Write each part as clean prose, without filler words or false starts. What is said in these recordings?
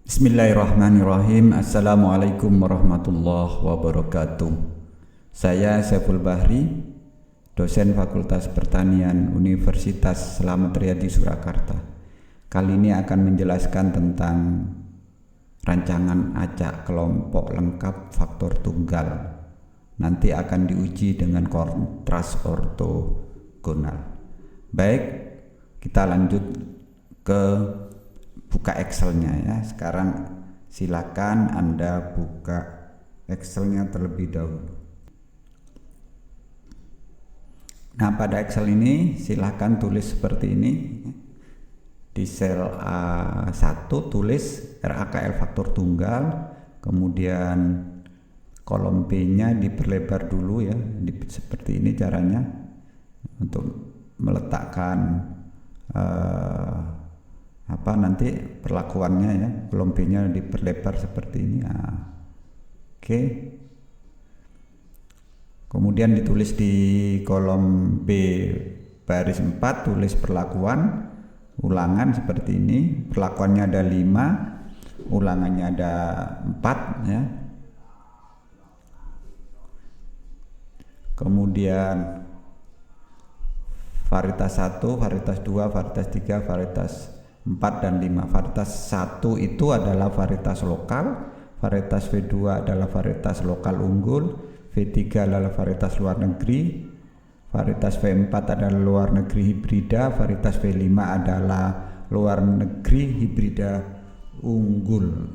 Bismillahirrahmanirrahim. Assalamualaikum warahmatullahi wabarakatuh. Saya Saiful Bahri, dosen Fakultas Pertanian Universitas Slamet Riyadi Surakarta. Kali ini akan menjelaskan tentang rancangan acak kelompok lengkap faktor tunggal. Nanti akan diuji dengan kontras ortogonal. Baik, kita lanjut ke buka Excelnya ya. Sekarang silakan Anda buka Excelnya terlebih dahulu. Nah, pada Excel ini silakan tulis seperti ini. Di sel A1 tulis RAKL faktor tunggal, kemudian kolom B-nya diperlebar dulu ya. Seperti ini caranya untuk meletakkan nanti perlakuannya ya, kolom B-nya diperlebar seperti ini. Oke. Kemudian ditulis di kolom B baris 4 tulis perlakuan ulangan seperti ini. Perlakuannya ada 5, ulangannya ada 4 ya. Kemudian varietas 1, varietas 2, varietas 3, varietas 4 dan 5. Varietas 1 itu adalah varietas lokal, varietas V2 adalah varietas lokal unggul, V3 adalah varietas luar negeri, varietas V4 adalah luar negeri hibrida, varietas V5 adalah luar negeri hibrida unggul.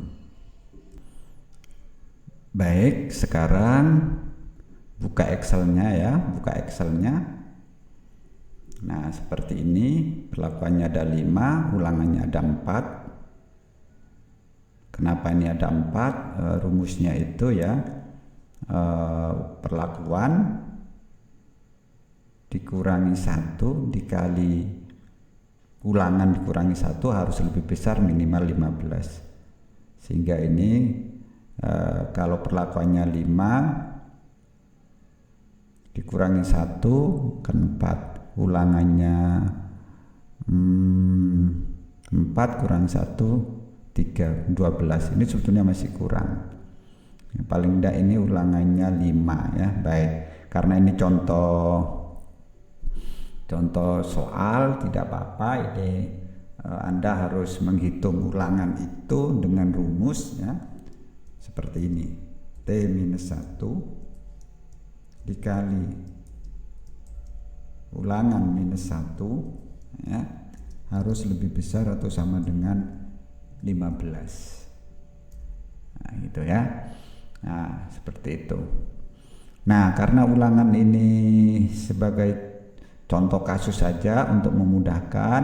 Baik, sekarang buka Excelnya ya, buka Excelnya. Nah, seperti ini, perlakuannya ada 5, ulangannya ada 4. Kenapa ini ada 4? Rumusnya itu ya, perlakuan dikurangi 1 dikali ulangan dikurangi 1 harus lebih besar minimal 15. Sehingga ini kalau perlakuannya 5 dikurangi 1 kan 4. Ulangannya 4 kurang 1 3, 12. Ini sebetulnya masih kurang. Paling tidak ini ulangannya 5 ya. Baik, karena ini contoh soal tidak apa-apa. Ini Anda harus menghitung ulangan itu dengan rumus ya. Seperti ini. T-1 dikali ulangan minus 1 ya, harus lebih besar atau sama dengan 15. Nah, gitu ya. Nah, seperti itu. Nah, karena ulangan ini sebagai contoh kasus saja untuk memudahkan,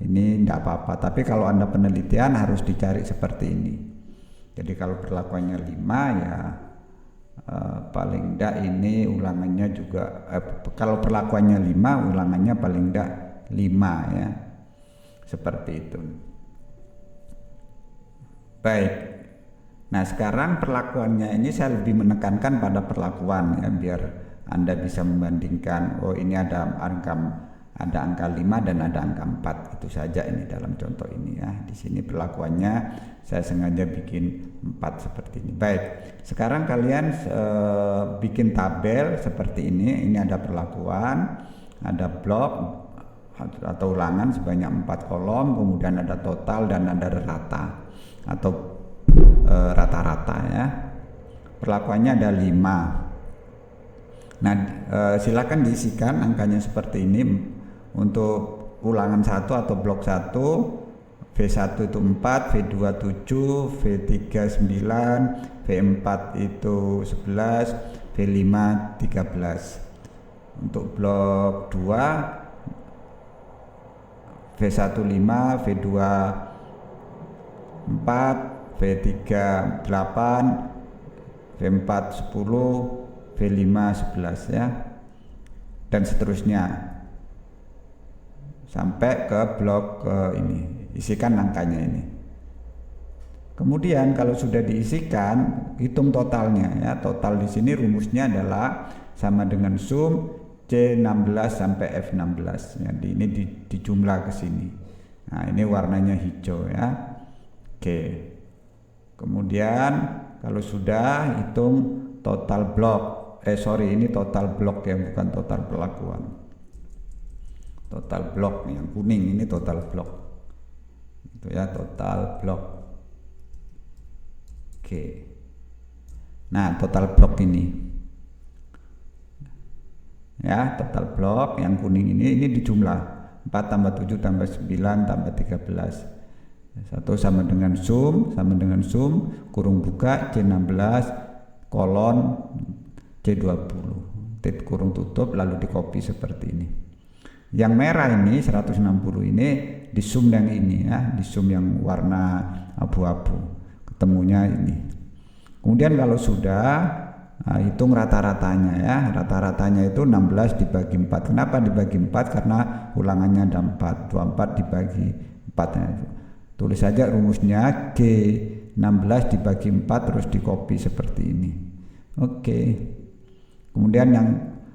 ini tidak apa-apa. Tapi kalau Anda penelitian harus dicari seperti ini. Jadi kalau perlakuannya 5 ya, paling tidak ini ulangannya juga kalau perlakuannya 5 ulangannya paling tidak 5 ya, seperti itu. Baik, nah sekarang perlakuannya ini saya lebih menekankan pada perlakuan ya, biar Anda bisa membandingkan. Oh, ini ada angka 5 dan ada angka 4. Itu saja ini dalam contoh ini ya. Di sini perlakuannya saya sengaja bikin 4 seperti ini. Baik, sekarang kalian bikin tabel seperti ini. Ini ada perlakuan, ada blok atau ulangan sebanyak 4 kolom, kemudian ada total dan ada rata atau rata-rata ya. Perlakuannya ada 5. Nah, silakan diisikan angkanya seperti ini. Untuk ulangan 1 atau blok 1, V1 itu 4, V2 7, V3 9, V4 itu 11, V5 13. Untuk blok 2, V1 5, V2 4, V3 8, V4 10, V5 11 ya. Dan seterusnya sampai ke blok ini. Isikan angkanya ini. Kemudian kalau sudah diisikan, hitung totalnya ya. Total di sini rumusnya adalah sama dengan sum C16 sampai F16. Jadi ini dijumlah ke sini. Nah, ini warnanya hijau ya. Oke. Kemudian kalau sudah hitung total blok. Ini total blok ya, bukan total perlakuan. Total blok yang kuning ini total blok. Itu ya, total blok. Oke. Nah, total blok ini. Ya, total blok yang kuning ini dijumlah 4 tambah 7 tambah 9 tambah 13. 1 sama dengan sum kurung buka C16 kolon C20 tit kurung tutup, lalu di copy seperti ini. Yang merah ini 160 ini di sum yang ini ya, di sum yang warna abu-abu, ketemunya ini. Kemudian kalau sudah hitung rata-ratanya ya, rata-ratanya itu 16 dibagi 4. Kenapa dibagi 4? Karena ulangannya ada 4, 24 dibagi 4 ya. Tulis saja rumusnya G16 dibagi 4 terus di copy seperti ini. Oke. Kemudian yang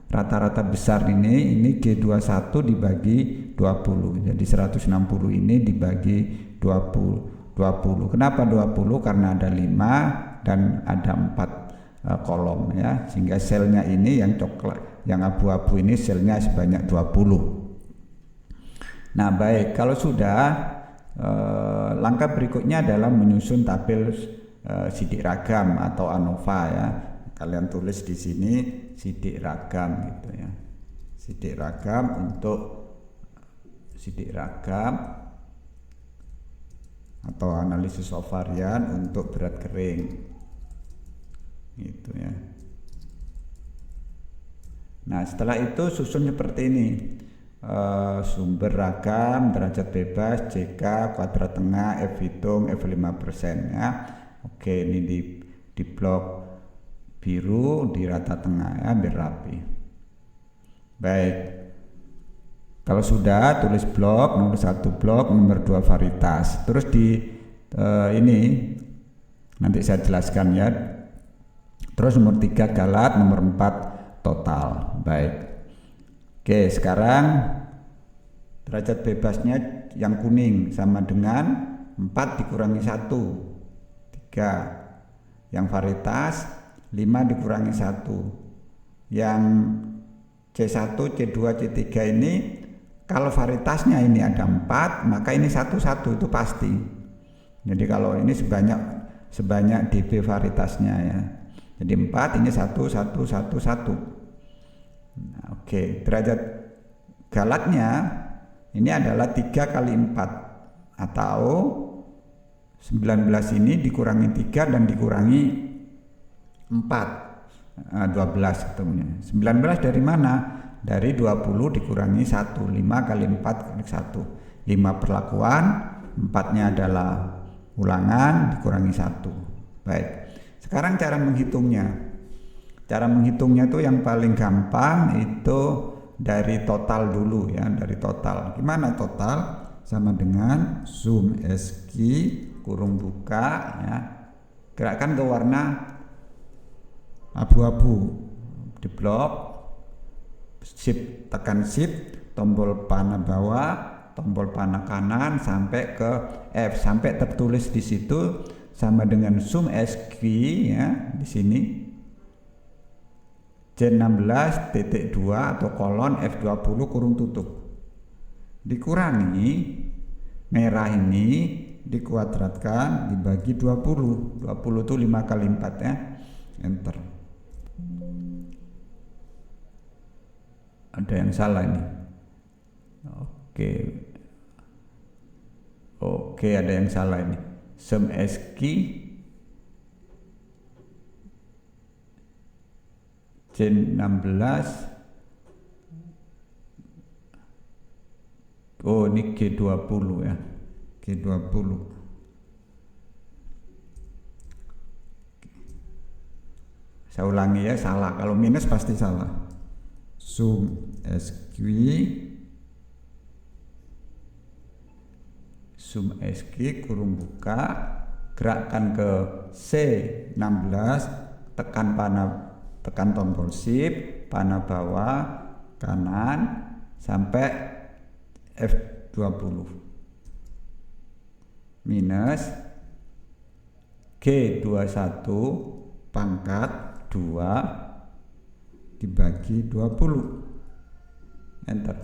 rata-rata besar ini G21 dibagi 20. Jadi 160 ini dibagi 20. Kenapa 20? Karena ada 5 dan ada 4 kolom ya. Sehingga selnya ini yang coklat, yang abu-abu ini selnya sebanyak 20. Nah, baik, kalau sudah langkah berikutnya adalah menyusun tabel sidik ragam atau ANOVA ya. Kalian tulis di sini sidik ragam gitu ya. Sidik ragam untuk sidik ragam atau analisis ovarian untuk berat kering gitu ya. Nah, setelah itu susun seperti ini. Sumber ragam, derajat bebas, JK, kuadrat tengah, F hitung, F5% ya. Oke, ini di blok biru di rata tengah ya, biar rapi. Baik, kalau sudah tulis blok nomor 1 blok, nomor 2 varietas. Terus di ini nanti saya jelaskan ya. Terus nomor 3 galat, nomor 4 total. Baik. Oke, sekarang derajat bebasnya yang kuning sama dengan 4 dikurangi 1, 3. Yang varietas 5 dikurangi 1. Yang C1, C2, C3 ini kalau varietasnya ini ada 4, maka ini 1 itu pasti. Jadi kalau ini sebanyak DB varietasnya ya. Jadi 4 ini 1. Nah, oke, derajat galatnya ini adalah 3 kali 4 atau 19 ini dikurangi 3 dan dikurangi 4, 12 ketemunya. 19 dari mana? Dari 20 dikurangi 1, 5 kali 4 kali 1, 5 perlakuan, 4-nya adalah ulangan dikurangi 1. Baik, sekarang cara menghitungnya. Cara menghitungnya itu yang paling gampang itu dari total dulu ya, dari total. Gimana total? Sama dengan sum SQ kurung buka ya. Gerakkan ke warna abu-abu di blok, shift, tekan shift, tombol panah bawah, tombol panah kanan sampai ke F, sampai tertulis di situ sama dengan sum SQ ya di sini. J16.2 atau kolon F20 kurung tutup dikurangi merah ini dikuadratkan dibagi 20 itu 5 kali 4 ya, enter. Ada yang salah ini. Oke, ada yang salah ini. Sum SQ J16. Oh, ini G20 ya. G20. Saya ulangi ya, salah. Kalau minus pasti salah. Sum SQ kurung buka, gerakkan ke C16, tekan tombol shift, panah bawah kanan sampai F20 minus G G21 pangkat 2 dibagi 20. Enter.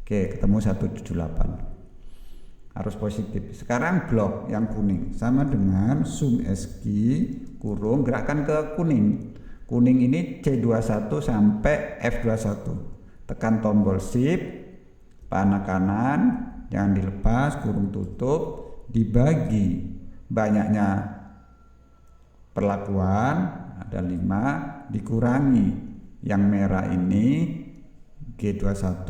Oke, ketemu 178. Harus positif. Sekarang blok yang kuning sama dengan sum SQ kurung gerakan ke kuning. Kuning ini C21 sampai F21. Tekan tombol shift, panah kanan, jangan dilepas, kurung tutup, dibagi banyaknya perlakuan ada 5, dikurangi yang merah ini G21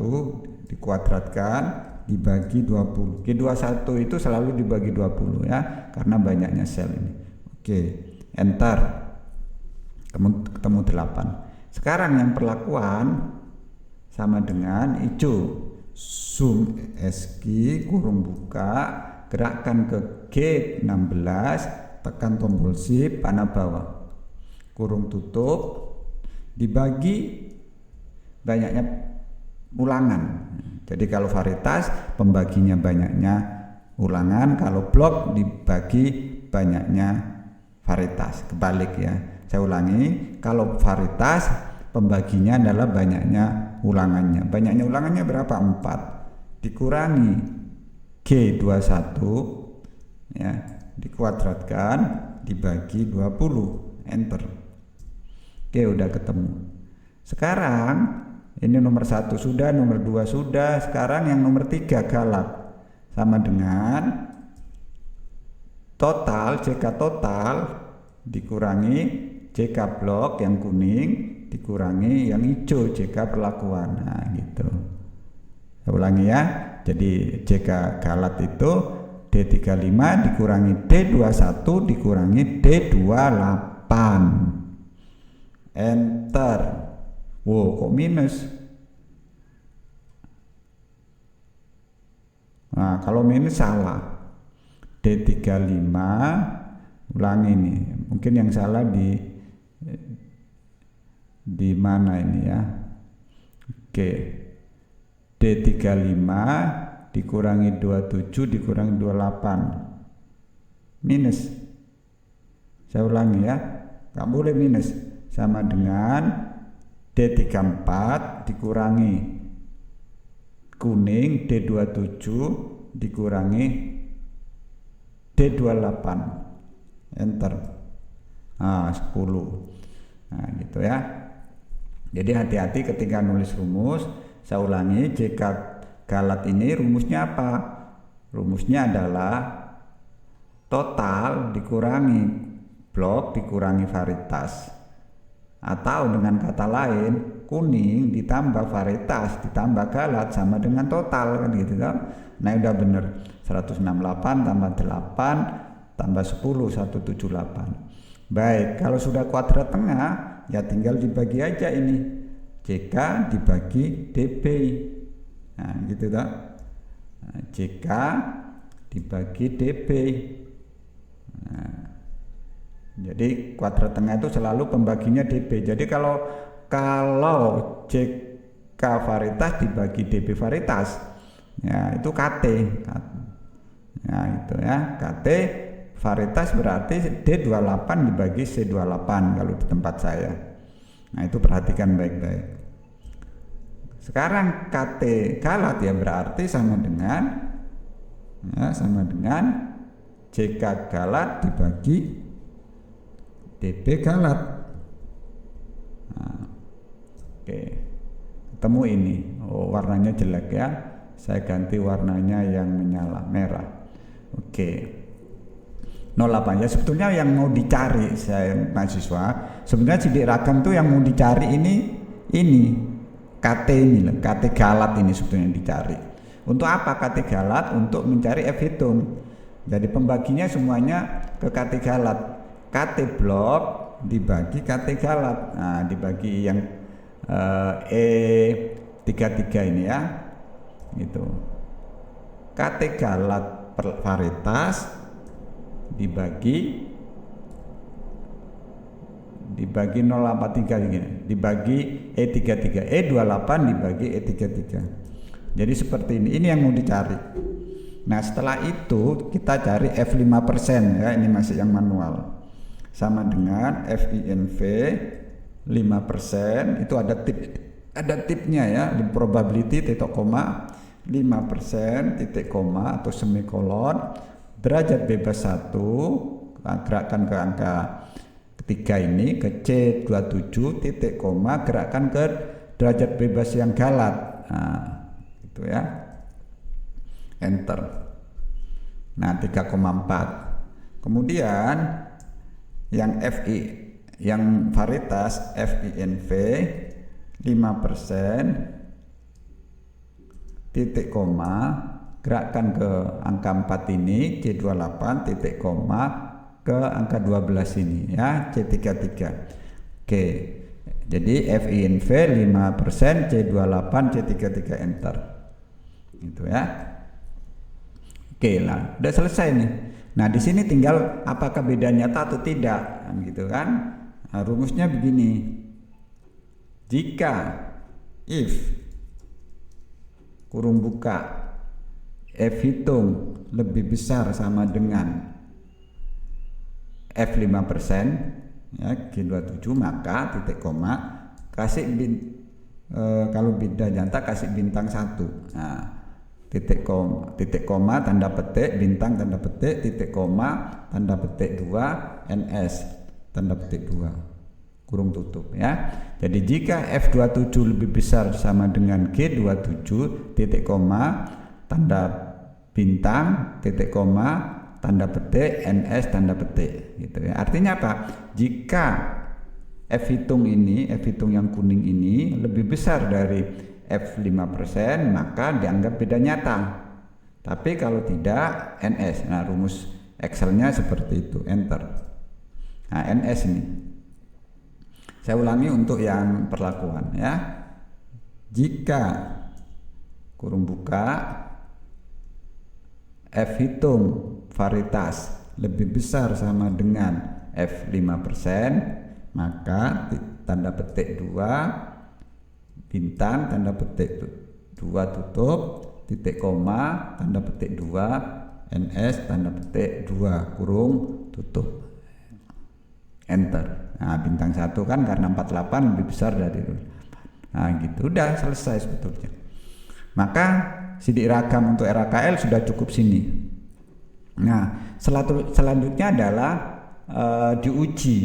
dikuadratkan dibagi 20. G21 itu selalu dibagi 20 ya, karena banyaknya sel ini. Oke, enter. Ketemu 8. Sekarang yang perlakuan sama dengan hijau. Sum SQ kurung buka, gerakkan ke G16, tekan tombol shift, panah bawah, kurung tutup, dibagi banyaknya ulangan. Jadi kalau varietas pembaginya banyaknya ulangan, kalau blok dibagi banyaknya varietas. Kebalik ya. Saya ulangi, kalau varietas pembaginya adalah banyaknya ulangannya. Banyaknya ulangannya berapa? 4 dikurangi G21 ya, dikuadratkan dibagi 20. Enter. Oke, udah ketemu. Sekarang ini nomor 1 sudah, nomor 2 sudah. Sekarang yang nomor 3 galat sama dengan total, JK total dikurangi JK blok yang kuning dikurangi yang hijau JK perlakuan. Nah gitu. Saya ulangi ya. Jadi JK galat itu D35 dikurangi D21 dikurangi D28. Enter. Wow, kok minus? Nah, kalau minus salah. D35 ulangi nih. Mungkin yang salah di mana ini ya. Oke, D35 dikurangi 27 dikurangi 28 minus. Saya ulangi ya, nggak boleh minus. Sama dengan D34 dikurangi kuning D27 dikurangi D28. Enter. 10. Nah gitu ya. Jadi hati-hati ketika nulis rumus. Saya ulangi, JK galat ini rumusnya apa? Rumusnya adalah total dikurangi blok dikurangi varietas. Atau dengan kata lain, kuning ditambah varietas ditambah galat sama dengan total, kan gitu kan. Nah udah bener, 168 tambah 8 tambah 10 178. Baik, kalau sudah kuadrat tengah ya tinggal dibagi aja ini. JK dibagi DB. Nah, gitu tak? Nah, JK dibagi DB. Nah, jadi kuadrat tengah itu selalu pembaginya DB. Jadi kalau JK varietas dibagi DB varietas, ya itu KT. Ya itu ya, KT varietas berarti D28 dibagi C28 kalau di tempat saya. Nah itu perhatikan baik-baik. Sekarang KT galat ya berarti sama dengan JK galat dibagi DB galat. Nah, oke, ketemu ini. Oh warnanya jelek ya. Saya ganti warnanya yang menyala merah. Oke. 08 ya, sebetulnya yang mau dicari saya mahasiswa sebenarnya sidik ragam tuh yang mau dicari ini KT ini lah, KT galat ini sebetulnya dicari. Untuk apa KT galat? Untuk mencari F hitung. Jadi pembaginya semuanya ke KT galat. KT blok dibagi KT galat. Nah dibagi yang E33 ini ya gitu. KT galat per varietas dibagi 083 gini, dibagi E33, E28 dibagi E33. Jadi seperti ini yang mau dicari. Nah setelah itu kita cari F5% ya, ini masih yang manual, sama dengan FINV 5%. Itu ada tipnya ya, probability titik koma 5% titik koma atau semikolon, derajat bebas 1, gerakkan ke angka ketiga ini ke C27 titik koma, gerakkan ke derajat bebas yang galat. Nah itu ya, enter. Nah 3,4. Kemudian yang yang varietas FINV 5% titik koma, gerakkan ke angka 4 ini C28 titik koma ke angka 12 ini ya, C33. Oke, jadi FINV 5% C28 C33, enter. Gitu ya. Oke lah, udah selesai nih. Nah di sini tinggal apakah beda nyata atau tidak, gitu kan? Nah, rumusnya begini: jika if kurung buka F hitung lebih besar sama dengan F 5% ya, G27, maka titik koma kasih kalau beda nyata kasih bintang 1. Nah titik koma tanda petik, bintang tanda petik, titik koma tanda petik 2, NS tanda petik 2 kurung tutup ya. Jadi jika F27 lebih besar sama dengan G27 titik koma tanda bintang, titik koma tanda petik, NS tanda petik, gitu ya. Artinya apa? Jika F hitung yang kuning ini lebih besar dari F 5%, maka dianggap beda nyata. Tapi kalau tidak, NS. Nah rumus Excelnya seperti itu, enter. Nah NS ini saya ulangi untuk yang perlakuan ya. Jika kurung buka F hitung varietas lebih besar sama dengan F 5%, maka tanda petik 2, bintang tanda petik 2 tutup, titik koma tanda petik 2, NS tanda petik 2 kurung tutup, enter. Nah bintang 1 kan karena 48 lebih besar dari 28. Nah gitu, udah selesai sebetulnya. Maka sidik ragam untuk RAKL sudah cukup sini. Nah selanjutnya adalah diuji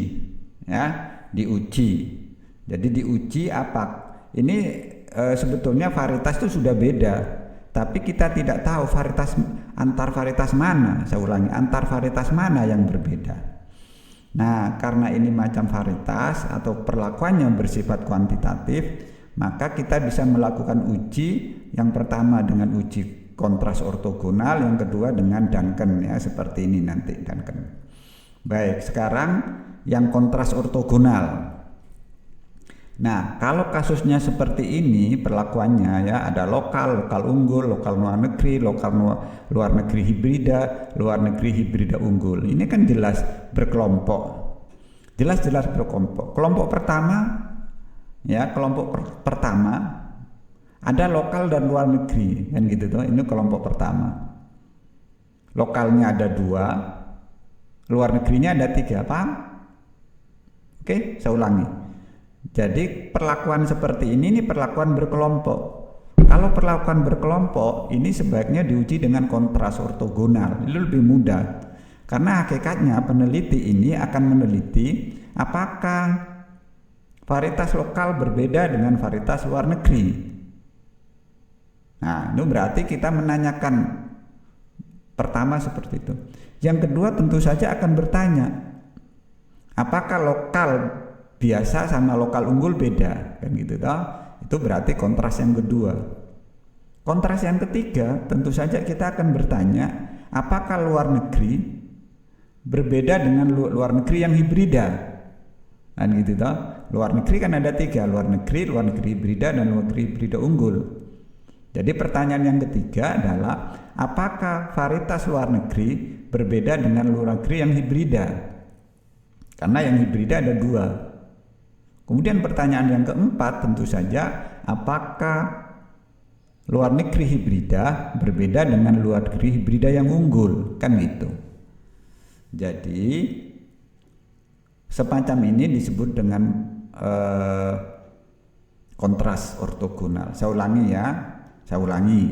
ya, diuji. Jadi diuji apa? Ini sebetulnya varietas itu sudah beda, tapi kita tidak tahu antar varietas mana. Saya ulangi, antar varietas mana yang berbeda. Nah karena ini macam varietas atau perlakuannya bersifat kuantitatif, maka kita bisa melakukan uji. Yang pertama dengan uji kontras ortogonal, yang kedua dengan Duncan ya, seperti ini nanti Duncan. Baik, sekarang yang kontras ortogonal. Nah kalau kasusnya seperti ini perlakuannya ya, ada lokal unggul, lokal luar negeri, lokal luar negeri hibrida, luar negeri hibrida unggul. Ini kan jelas berkelompok, jelas berkelompok. Kelompok pertama ya, pertama ada lokal dan luar negeri kan gitu toh. Ini kelompok pertama, lokalnya ada 2, luar negerinya ada 3, paham? Oke, saya ulangi. Jadi perlakuan seperti ini perlakuan berkelompok. Kalau perlakuan berkelompok ini sebaiknya diuji dengan kontras ortogonal. Itu lebih mudah. Karena hakikatnya peneliti ini akan meneliti apakah varietas lokal berbeda dengan varietas luar negeri. Nah, itu berarti kita menanyakan pertama seperti itu. Yang kedua tentu saja akan bertanya, apakah lokal biasa sama lokal unggul beda, kan gitu toh? Itu berarti kontras yang kedua. Kontras yang ketiga tentu saja kita akan bertanya, apakah luar negeri berbeda dengan luar negeri yang hibrida, kan gitu toh? Luar negeri kan ada 3, luar negeri hibrida, dan luar negeri hibrida unggul. Jadi pertanyaan yang ketiga adalah apakah varietas luar negeri berbeda dengan luar negeri yang hibrida, karena yang hibrida ada 2. Kemudian pertanyaan yang keempat tentu saja, apakah luar negeri hibrida berbeda dengan luar negeri hibrida yang unggul, kan gitu. Jadi semacam ini disebut dengan kontras ortogonal. Saya ulangi.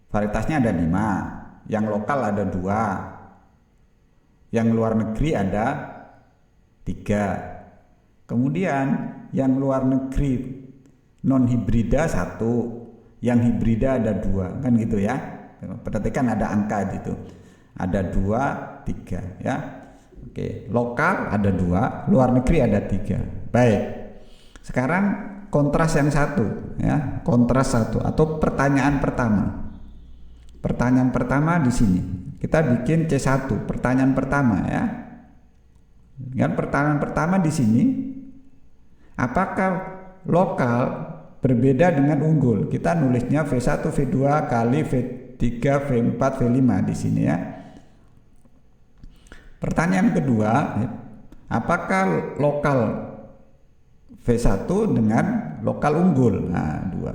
Varietasnya ada 5, yang lokal ada 2, yang luar negeri ada 3. Kemudian yang luar negeri non hibrida 1, yang hibrida ada 2, kan gitu ya. Perhatikan ada angka gitu, ada 2, 3 ya. Oke, lokal ada 2, luar negeri ada 3. Baik, sekarang kontras yang satu ya, kontras satu atau pertanyaan pertama. Pertanyaan pertama di sini kita bikin C1. Pertanyaan pertama ya. Kan pertanyaan pertama di sini, apakah lokal berbeda dengan unggul? Kita nulisnya V1 V2 kali V3 V4 V5 di sini ya. Pertanyaan kedua, apakah lokal V1 dengan lokal unggul? Nah, 2.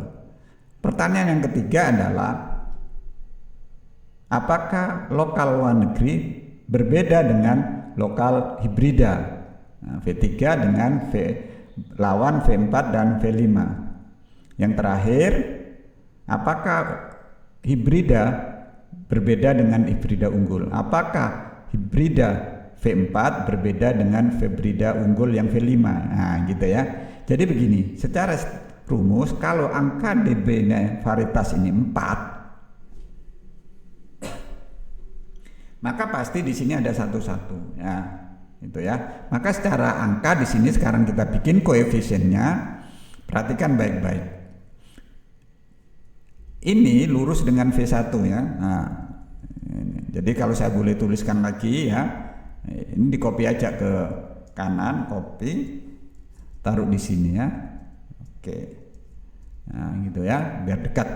Pertanyaan yang ketiga adalah apakah lokal luar negeri berbeda dengan lokal hibrida? Nah, V3 dengan lawan V4 dan V5. Yang terakhir, apakah hibrida berbeda dengan hibrida unggul? Apakah hibrida V4 berbeda dengan hibrida unggul yang V5? Nah, gitu ya. Jadi begini, secara rumus kalau angka dB varietas ini 4, maka pasti di sini ada 1 ya, itu ya. Maka secara angka di sini sekarang kita bikin koefisiennya. Perhatikan baik-baik. Ini lurus dengan V1 ya. Nah, jadi kalau saya boleh tuliskan lagi ya, ini di copy aja ke kanan, copy, taruh di sini ya. Oke. Nah, gitu ya, biar dekat.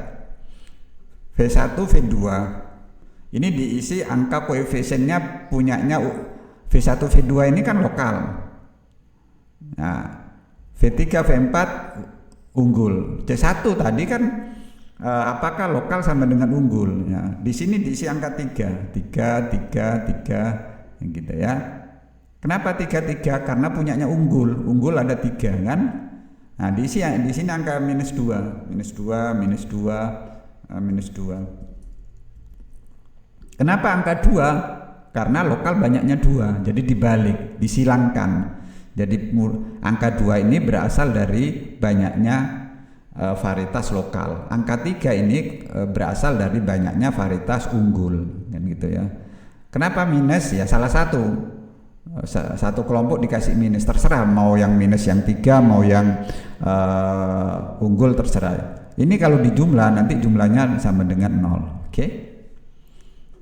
V1 V2. Ini diisi angka koefisiennya punyanya V1 V2 ini kan lokal. Nah, V3 V4 unggul. C1 tadi kan apakah lokal sama dengan unggul ya. Di sini diisi angka 3 gitu ya. Kenapa 3? Karena punyanya unggul. Unggul ada 3 kan. Nah, di sini angka -2. Kenapa angka 2? Karena lokal banyaknya 2, jadi dibalik, disilangkan. Jadi angka 2 ini berasal dari banyaknya varietas lokal. Angka 3 ini berasal dari banyaknya varietas unggul, kan gitu ya. Kenapa minus? Ya salah satu kelompok dikasih minus, terserah mau yang minus yang 3, mau yang unggul terserah. Ini kalau dijumlah nanti jumlahnya sama dengan 0, oke?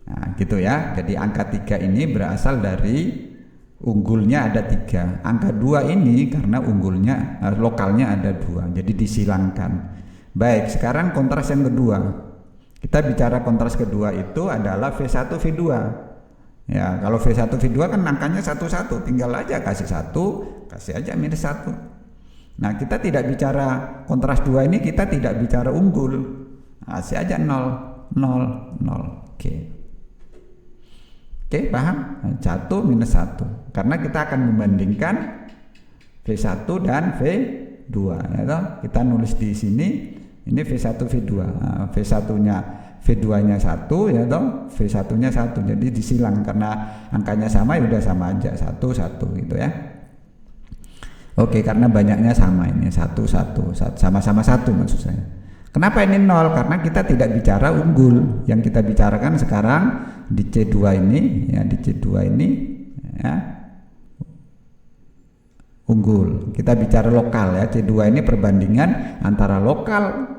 Nah, gitu ya. Jadi angka 3 ini berasal dari unggulnya ada 3. Angka 2 ini karena unggulnya lokalnya ada 2. Jadi disilangkan. Baik, sekarang kontras yang kedua. Kita bicara kontras kedua itu adalah V1 V2. Ya, kalau V1 V2 kan angkanya 1 tinggal aja kasih 1, kasih aja -1. Nah, kita tidak bicara kontras 2 ini, kita tidak bicara unggul. Kasih aja 0. Oke. Oke, paham? 1 -1. Karena kita akan membandingkan V1 dan V2 ya, kita nulis di sini ini V1 V2. Nah, V1-nya V2-nya 1 ya toh, V1-nya 1. Jadi disilang karena angkanya sama ya udah sama aja 1 gitu ya. Oke, karena banyaknya sama ini 1 sama-sama 1 maksud saya. Kenapa ini 0? Karena kita tidak bicara unggul. Yang kita bicarakan sekarang di C2 ini ya, di C2 ini ya, unggul. Kita bicara lokal ya. C2 ini perbandingan antara lokal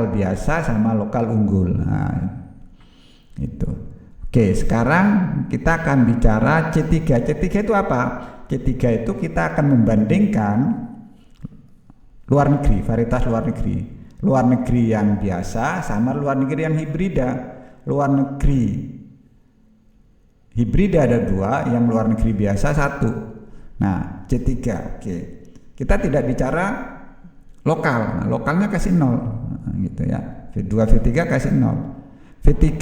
biasa sama lokal unggul. Nah, itu. Oke, sekarang kita akan bicara C3. C3 itu apa? C3 itu kita akan membandingkan luar negeri, varietas luar negeri yang biasa sama luar negeri yang hibrida. Luar negeri hibrida ada 2, yang luar negeri biasa 1. Nah, C3. Oke. Kita tidak bicara lokal. Nah, lokalnya kasih 0. gitu ya. V2 V3 kasih 0. V3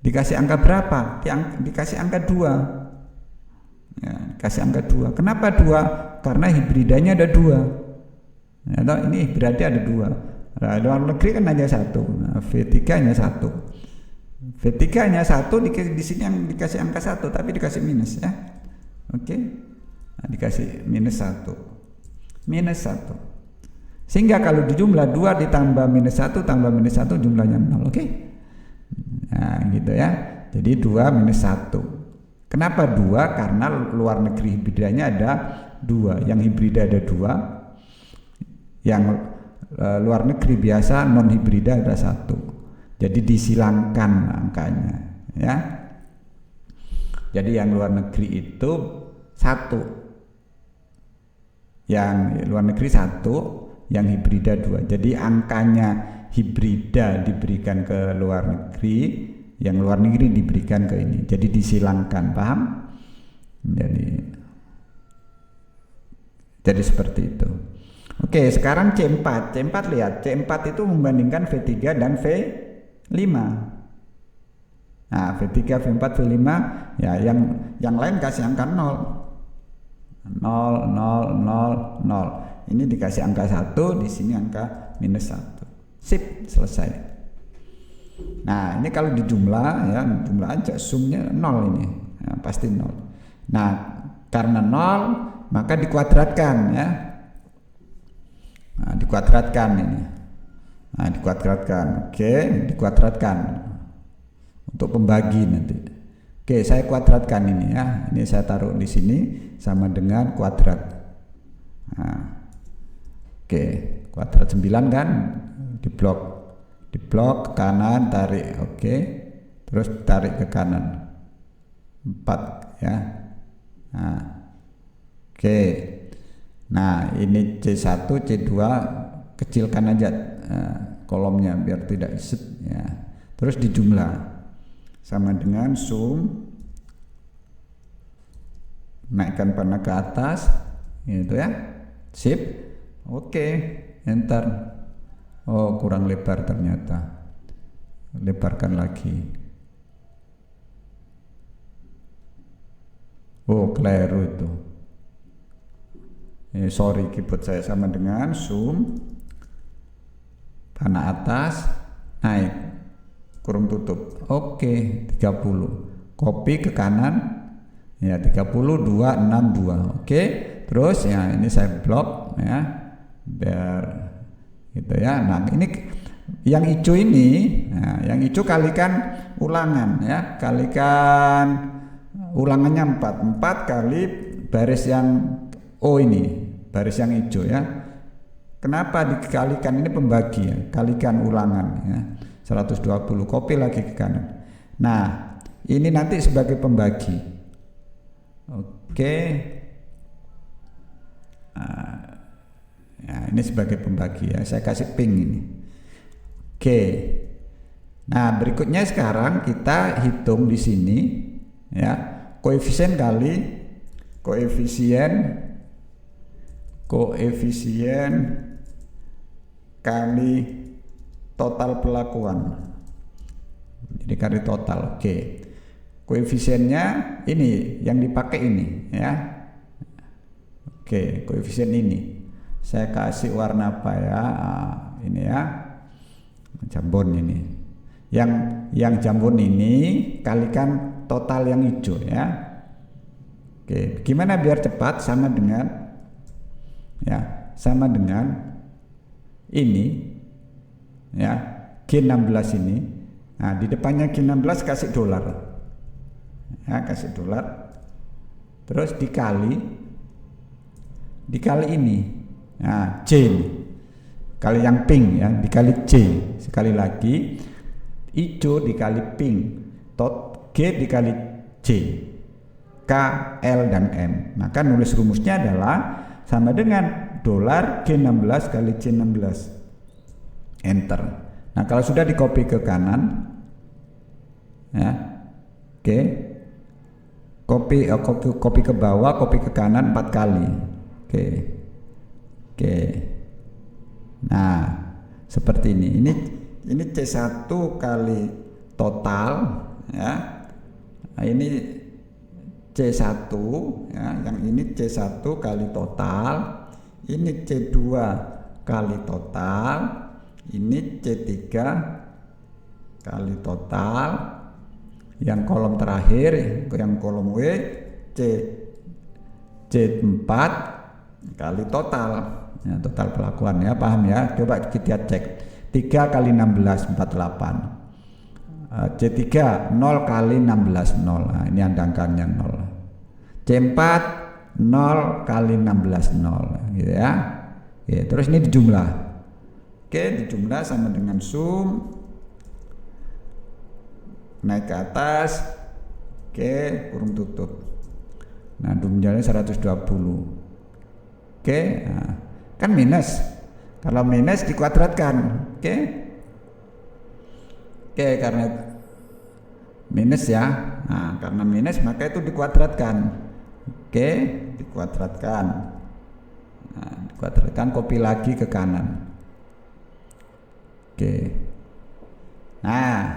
dikasih angka berapa? Dikasih angka 2. Ya, kasih angka 2. Kenapa 2? Karena hibridanya ada 2. Ya, ini hibridanya ada 2. Nah, luar negeri kan hanya 1. Nah, V3 hanya 1. V3 hanya 1, di sini yang dikasih angka 1 tapi dikasih minus ya. Oke. Nah, dikasih minus 1. Minus 1. Sehingga kalau dijumlah 2 ditambah minus 1 tambah minus 1 jumlahnya 0. Oke. Nah, gitu ya. Jadi 2 minus 1. Kenapa 2? Karena luar negeri hibridanya ada 2. Yang hibrida ada 2. Yang luar negeri biasa non hibrida ada 1. Jadi disilangkan angkanya ya. Jadi yang luar negeri itu 1. Yang luar negeri 1, yang hibrida 2. Jadi angkanya hibrida diberikan ke luar negeri, yang luar negeri diberikan ke ini. Jadi disilangkan, paham? Jadi seperti itu. Oke, sekarang C4. C4 lihat, C4 itu membandingkan V3 dan V5. Nah, V3, V4, V5 ya, yang lain kasih angka 0. 0, 0, 0, 0. Ini dikasih angka 1, di sini angka minus 1. Sip, selesai. Nah, ini kalau dijumlah ya, jumlah aja sumnya 0 ini. Ya, pasti 0. Nah, karena 0 maka dikuadratkan ya. Nah, dikuadratkan ini. Nah, dikuadratkan. Oke, dikuadratkan untuk pembagi nanti. Oke, saya kuadratkan ini ya. Ini saya taruh di sini sama dengan kuadrat. Nah, oke, kuadrat 9 kan diblok ke kanan, tarik. Oke, terus tarik ke kanan 4 ya. Nah, oke. Nah, ini C1, C2 kecilkan aja kolomnya biar tidak set ya. Terus dijumlah sama dengan sum, naikkan panah ke atas gitu ya. Sip. Oke, enter. Oh, kurang lebar ternyata. Lebarkan lagi. Oh, keliru itu. Sorry, keyboard saya sama dengan zoom, panah atas, naik, kurung tutup. Oke, 30. Copy ke kanan. Ya, 30, 2, 6, 2. Oke, terus ya ini saya blok ya. Biar gitu ya. Nah, ini yang hijau ini, nah, yang hijau kalikan ulangan ya. Kalikan ulangannya 4 kali baris yang O ini. Baris yang hijau ya. Kenapa dikalikan? Ini pembagi ya. Kalikan ulangan ya. 120, copy lagi ke kanan. Nah, ini nanti sebagai pembagi. Oke. Nah, ya, ini sebagai pembagi ya. Saya kasih pink ini. Oke. Nah, berikutnya sekarang kita hitung di sini ya. Koefisien kali total pelakuan. Jadi kali total. Oke. Koefisiennya ini yang dipakai ini ya. Oke, koefisien ini. Saya kasih warna apa ya? Ini ya. Jambon ini. Yang jambon ini kalikan total yang hijau ya. Oke, gimana biar cepat? Sama dengan ini ya, G16 ini. Nah, di depannya G16 kasih dolar ya, kasih dolar, terus dikali ini. Nah, C ini kali yang pink ya, dikali C. Sekali lagi, hijau dikali pink, G dikali C, K, L, dan M. Maka nulis rumusnya adalah sama dengan dolar G16 kali C16. Enter. Nah, kalau sudah di copy ke kanan ya. Oke. Copy ke bawah, copy ke kanan 4 kali. Oke. Nah, seperti ini. Ini C1 kali total ya. Nah, ini C1 ya, yang ini C1 kali total, ini C2 kali total, ini C3 kali total, yang kolom terakhir yang kolom W C4 kali total ya, total pelakuan ya, paham ya? Coba kita cek 3 kali 16 48, C3 0 kali 16 0, nah, ini ada angkanya 0, C4 0 kali 16 0 gitu ya. Oke, terus ini dijumlah. Oke, dijumlah sama dengan sum naik ke atas. Oke, kurung tutup. Nah, jumlahnya 120. Oke, nah, kan minus. Kalau minus dikuadratkan. Oke. Oke, karena minus ya. Nah, karena minus maka itu dikuadratkan. Oke, dikuadratkan. Nah, dikuadratkan, copy lagi ke kanan. Oke. Nah,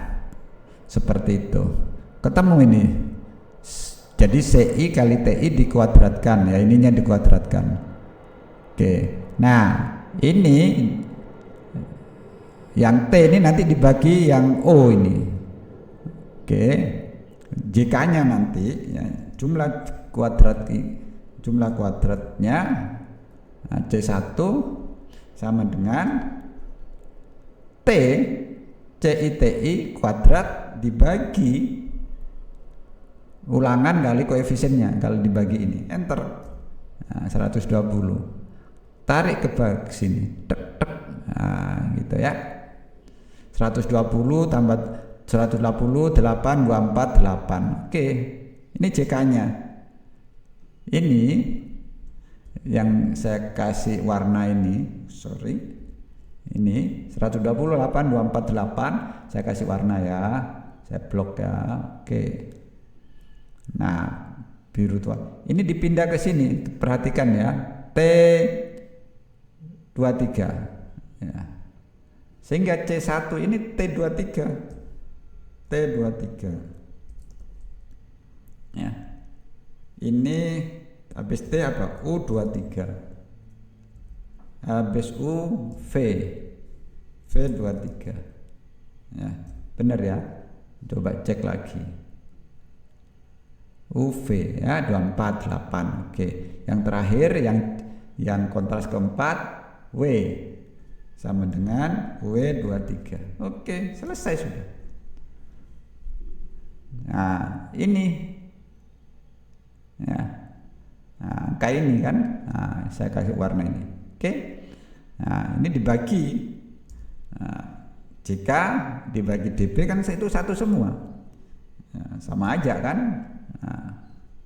seperti itu. Ketemu ini. Jadi CI kali TI dikuadratkan ya, ininya dikuadratkan. Oke. Nah, ini yang T ini nanti dibagi yang O ini. Oke. JK-nya nanti ya, jumlah kuadratnya C1 sama dengan T CITI kuadrat dibagi ulangan kali koefisiennya, kalau dibagi ini enter. Nah, 120 tarik ke sini tek tek, nah, gitu ya. 120 tambah 180 8 24 8. Oke, ini JK nya. Ini yang saya kasih warna ini, sorry, ini 120 8 24 8 saya kasih warna ya, saya blok ya. Oke. Nah, biru tua. Ini dipindah ke sini, perhatikan ya. T23 ya. Sehingga C1 ini T23. T23. Ya. Ini habis T apa? U23. Habis U V23. Ya, benar ya. Coba cek lagi. UV ya 24 8. Oke. Yang terakhir yang kontras keempat W sama dengan W23. Oke, selesai sudah. Nah, ini ya. Nah, kayak ini kan. Nah, saya kasih warna ini. Oke. Nah, ini dibagi. Nah, jika dibagi DB kan itu satu semua. Nah, sama aja kan? Nah,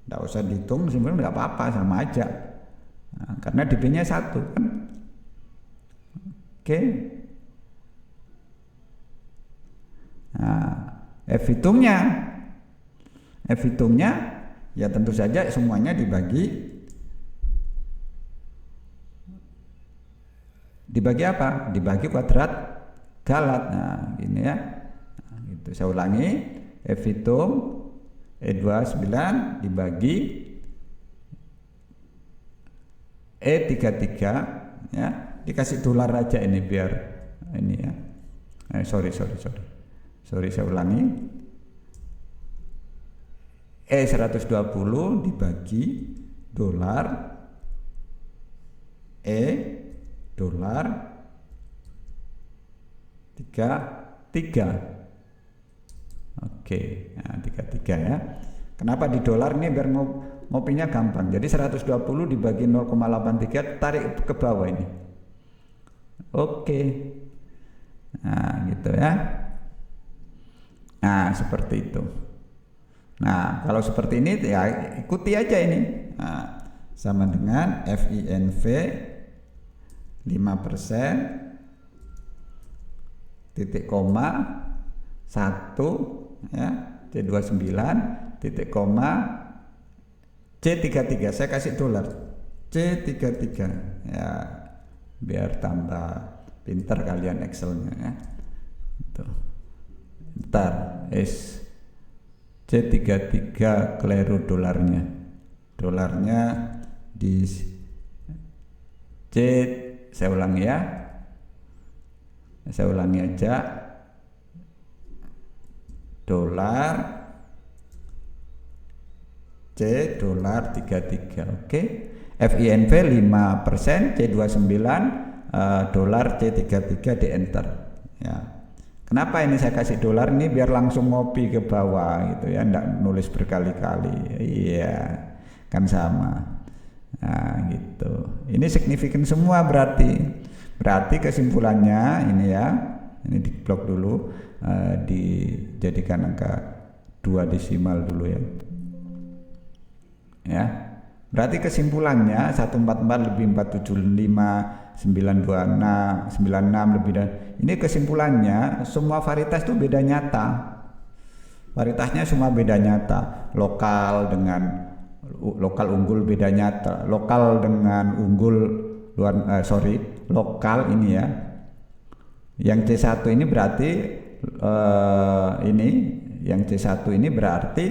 tidak usah dihitung, sebenarnya nggak apa-apa, sama aja. Nah, karena DB-nya satu kan. Oke. Nah, F hitungnya ya tentu saja semuanya dibagi apa? Dibagi kuadrat galat. Nah, gini ya. Nah, gitu. Saya ulangi, F hitung E29 dibagi E33 ya. Dikasih dolar aja ini biar ini ya. Sorry saya ulangi. E120 dibagi dolar dolar 33. Oke, nah 33 ya. Kenapa di dolar ini biar ngopinya gampang. Jadi 120 dibagi 0,83 tarik ke bawah ini. Oke. Nah, gitu ya. Nah, seperti itu. Nah, kalau seperti ini ya ikuti aja ini. Nah, sama dengan FINV 5% titik koma 1 ya, C29 titik koma C33. Saya kasih dolar C33 ya, biar tambah Pinter kalian Excelnya ya. Tuh. Ntar C33 keliru dolarnya. Dolarnya di C, saya ulangi ya. Saya ulangi aja. Dolar C dolar 33. Oke. FINV 5%, C29 dolar C33 di enter ya. Kenapa ini saya kasih dolar ini biar langsung ngopi ke bawah gitu ya, enggak nulis berkali-kali. Iya, kan sama. Nah, gitu. Ini signifikan semua berarti. Berarti kesimpulannya ini ya. Ini di blok dulu, dijadikan angka 2 desimal dulu ya. Ya. Berarti kesimpulannya 144 lebih 475 926 96 lebih dan ini kesimpulannya semua varietas itu beda nyata. Varietasnya semua beda nyata. Lokal lokal unggul beda nyata. Lokal dengan unggul lokal ini ya. Yang C1 ini berarti yang C1 ini berarti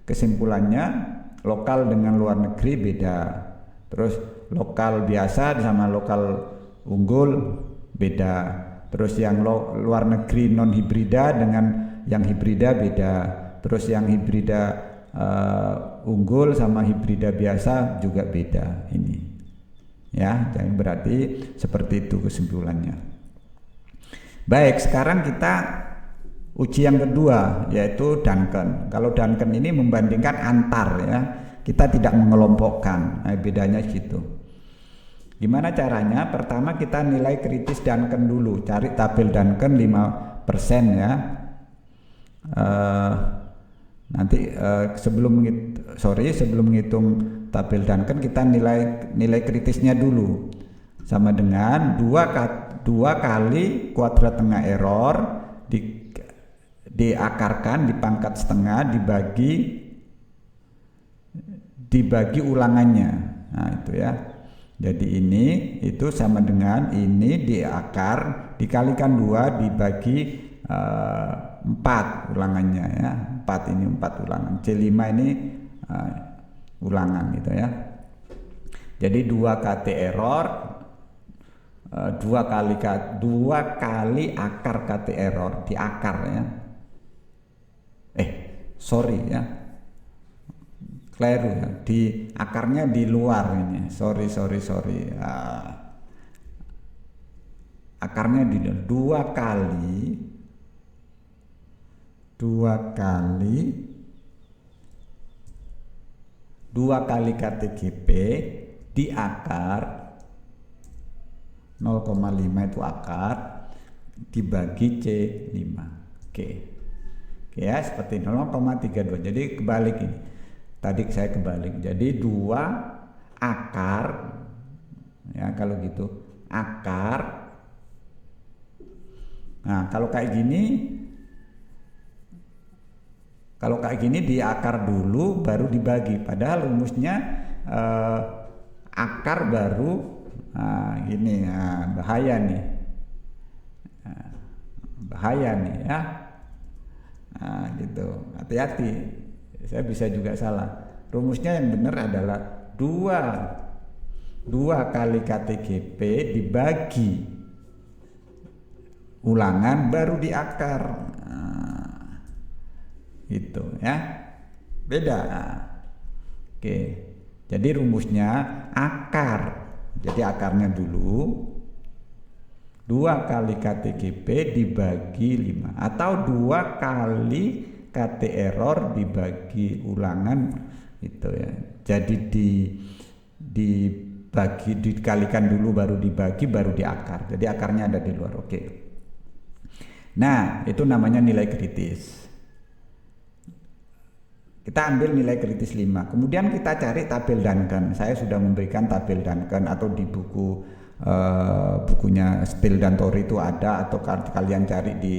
kesimpulannya lokal dengan luar negeri beda. Terus lokal biasa sama lokal unggul beda. Terus yang luar negeri non hibrida dengan yang hibrida beda. Terus yang hibrida unggul sama hibrida biasa juga beda ini. Ya, jadi berarti seperti itu kesimpulannya. Baik, sekarang kita uji yang kedua yaitu Duncan. Kalau Duncan ini membandingkan antar ya. Kita tidak mengelompokkan. Nah, bedanya gitu. Gimana caranya? Pertama kita nilai kritis Duncan dulu. Cari tabel Duncan 5% ya. Nanti sebelum menghitung tabel Duncan kita nilai kritisnya dulu. Sama dengan 2 kali kuadrat tengah error diakarkan, dipangkat setengah, dibagi ulangannya. Nah itu ya. Jadi itu sama dengan ini diakar dikalikan 2 dibagi 4 ulangannya ya. 4 ini 4 ulangan. C5 ini ulangan gitu ya. Jadi 2 kT error 2 kali akar kT error diakar ya. Sorry ya. Keliru ya. Di akarnya di luar ini. Sorry. Akarnya di 2 kali KTGP di akar 0,5 itu akar dibagi C5. Oke ya, seperti 0,32. Jadi kebalik ini. Tadi saya kebalik. Jadi 2 akar ya, kalau gitu akar. Nah, kalau kayak gini diakar dulu baru dibagi. Padahal rumusnya akar baru gini. Bahaya nih ya. Gitu. Hati-hati. Saya bisa juga salah. Rumusnya yang benar adalah 2 kali KTGP dibagi ulangan baru diakar. Gitu ya. Beda. Oke. Jadi rumusnya akar. Jadi akarnya dulu 2 kali KTGP dibagi 5 atau 2 kali KT error dibagi ulangan gitu ya. Jadi dikalikan dulu baru dibagi baru diakar. Jadi akarnya ada di luar. Oke. Nah, itu namanya nilai kritis. Kita ambil nilai kritis 5. Kemudian kita cari tabel Duncan. Saya sudah memberikan tabel Duncan atau di bukunya Steele dan Torrey itu ada, atau kalian cari di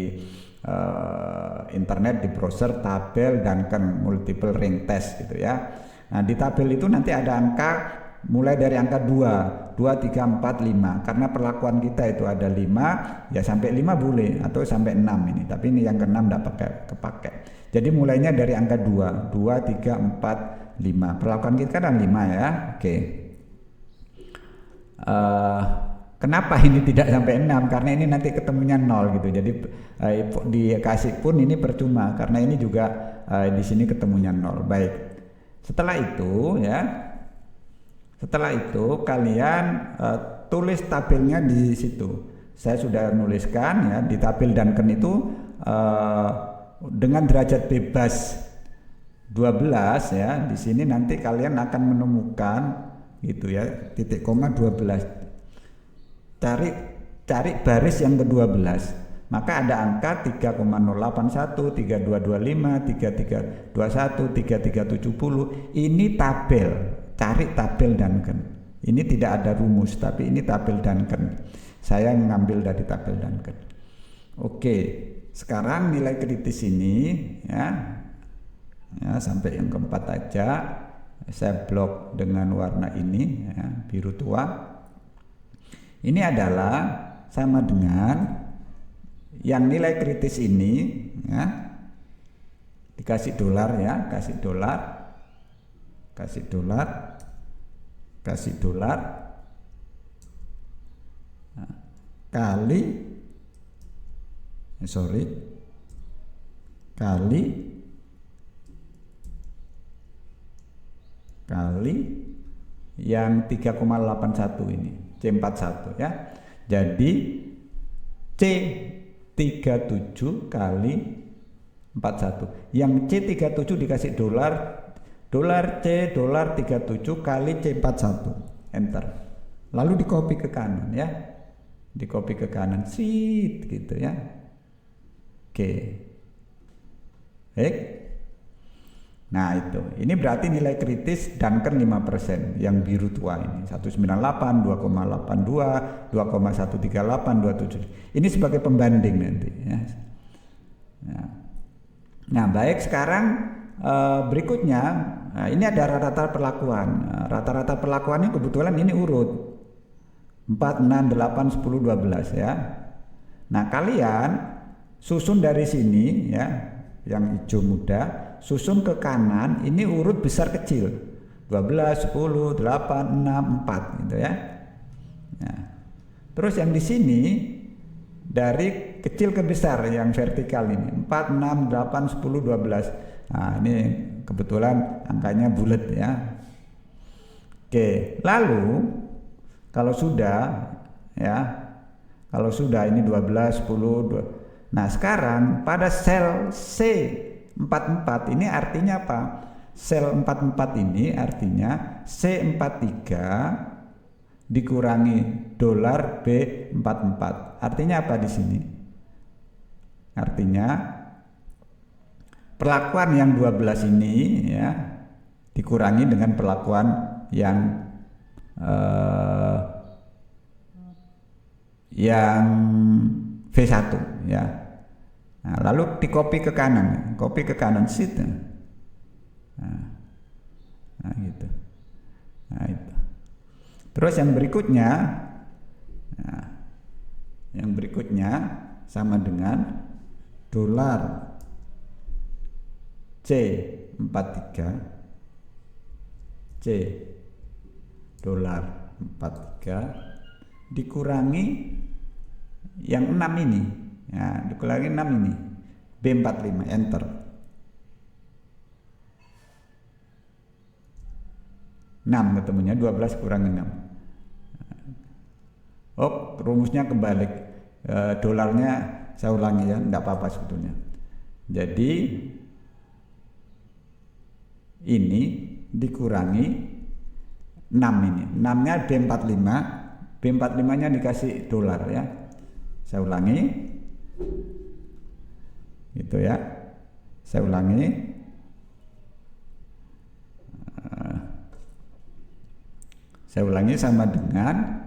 internet di browser tabel Duncan multiple rank test gitu ya. Nah, di tabel itu nanti ada angka mulai dari angka 2, 3, 4, 5. Karena perlakuan kita itu ada 5, ya sampai 5 boleh atau sampai 6 ini. Tapi ini yang ke-6 enggak kepakai. Jadi mulainya dari angka 2, 3, 4, 5. Perlakuan kita kan 5 ya. Oke. Kenapa ini tidak sampai 6? Karena ini nanti ketemunya 0 gitu. Jadi dikasih pun ini percuma karena ini juga di sini ketemunya 0. Baik. Setelah itu kalian tulis tabelnya di situ. Saya sudah nuliskan ya di tabel Duncan itu dengan derajat bebas 12 ya. Di sini nanti kalian akan menemukan gitu ya, titik koma 12. Cari baris yang ke-12. Maka ada angka 3,081, 3225, 3321, 3370. Ini tabel, cari tabel Duncan. Ini tidak ada rumus, tapi ini tabel Duncan. Saya mengambil dari tabel Duncan. Oke, sekarang nilai kritis ini ya sampai yang keempat aja. Saya blok dengan warna ini ya, biru tua. Ini adalah sama dengan yang nilai kritis ini ya, dikasih dolar ya, kasih dolar nah, kali yang 3,81 ini C41 ya. Jadi C37 kali 41. Yang C37 dikasih dolar C dolar 37 kali C41. Enter. Lalu di copy ke kanan ya. Di copy ke kanan sit gitu ya. Oke. Baik. Nah itu, ini berarti nilai kritis Duncan 5% yang biru tua ini 198, 2,82, 2,138, 27. Ini sebagai pembanding nanti ya. Nah baik, sekarang berikutnya ini ada rata-rata perlakuan. Rata-rata perlakuannya kebetulan ini urut 4, 6, 8, 10, 12 ya. Nah kalian susun dari sini ya, yang hijau muda, susun ke kanan, ini urut besar kecil 12, 10, 8, 6, 4 gitu ya. Nah, terus yang di sini dari kecil ke besar yang vertikal ini 4, 6, 8, 10, 12. Nah ini kebetulan angkanya bulat ya. Oke, lalu kalau sudah ini 12, 10, 2. Nah sekarang pada sel C44 ini artinya apa? Sel 44 ini artinya C43 dikurangi dolar B44. Artinya apa di sini? Artinya perlakuan yang 12 ini ya dikurangi dengan perlakuan yang V1 ya. Nah, lalu di copy ke kanan sheet. Nah, gitu. Nah, itu. Terus yang berikutnya sama dengan dolar C43 dolar 43 dikurangi yang 6 ini ya, dikurangi 6 ini B45, enter. Ketemunya 12 kurangi 6. Oh, rumusnya kebalik. Dolarnya saya ulangi ya, enggak apa-apa sebetulnya. Jadi ini dikurangi 6 ini. 6-nya B45, B45-nya dikasih dolar ya. Saya ulangi. Gitu ya. Saya ulangi. Saya ulangi sama dengan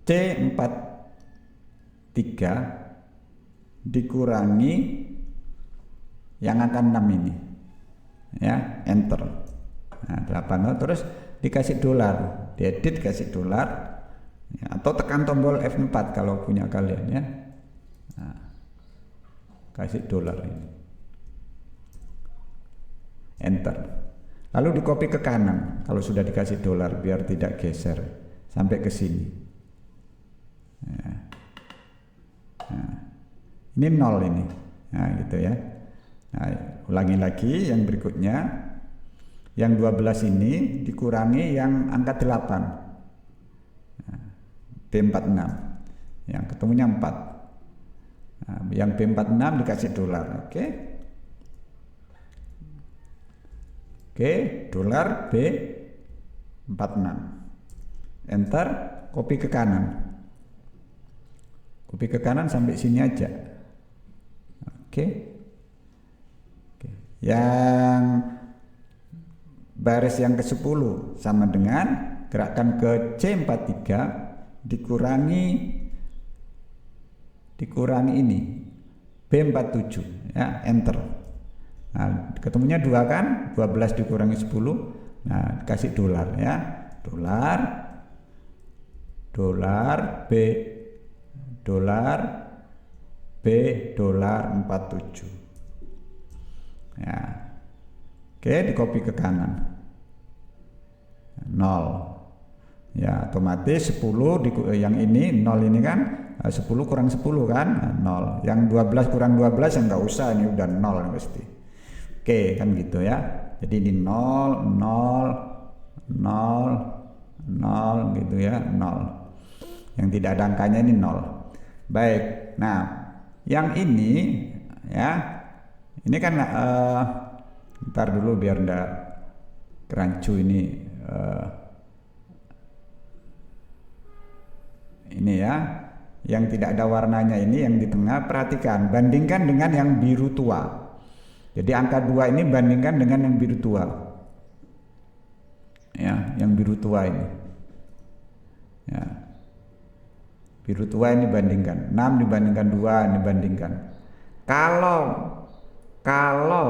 C43 dikurangi yang angka 6 ini. Ya, enter. Nah, 80 terus dikasih dolar, diedit kasih dolar, ya, atau tekan tombol F4 kalau punya kalian ya. Nah, kasih dolar ini, enter, lalu dikopi ke kanan kalau sudah dikasih dolar biar tidak geser sampai ke sini ya. Nah, ini 0 ini, nah gitu ya. Nah, ulangi lagi yang berikutnya, yang 12 ini dikurangi yang angka 8, nah, B46 yang ketemunya 4. Nah, yang B46 dikasih dolar, oke. Oke, dolar B46, enter, copy ke kanan, copy ke kanan sampai sini aja, oke. Oke. Yang baris yang ke-10 sama dengan gerakan ke C43 dikurangi ini B47 ya, enter. Nah, ketemunya 2 kan, 12 dikurangi 10, nah kasih dolar ya, dolar B 47 ya. Oke, dikopi ke kanan, 0 ya, otomatis 10 yang ini 0 ini kan 10 kurang 10 kan 0, yang 12 kurang 12 yang nggak usah, ini udah 0 pasti. Oke, kan gitu ya. Jadi ini 0 0 0 gitu ya, 0. Yang tidak ada angkanya ini 0. Baik. Nah, yang ini ya. Ini kan ntar dulu biar ndak kerancu ini ya. Yang tidak ada warnanya ini yang di tengah, perhatikan, bandingkan dengan yang biru tua. Jadi angka 2 ini bandingkan dengan yang biru tua. Ya, yang biru tua ini. Ya. Biru tua ini bandingkan. 6 dibandingkan 2 ini bandingkan. Kalau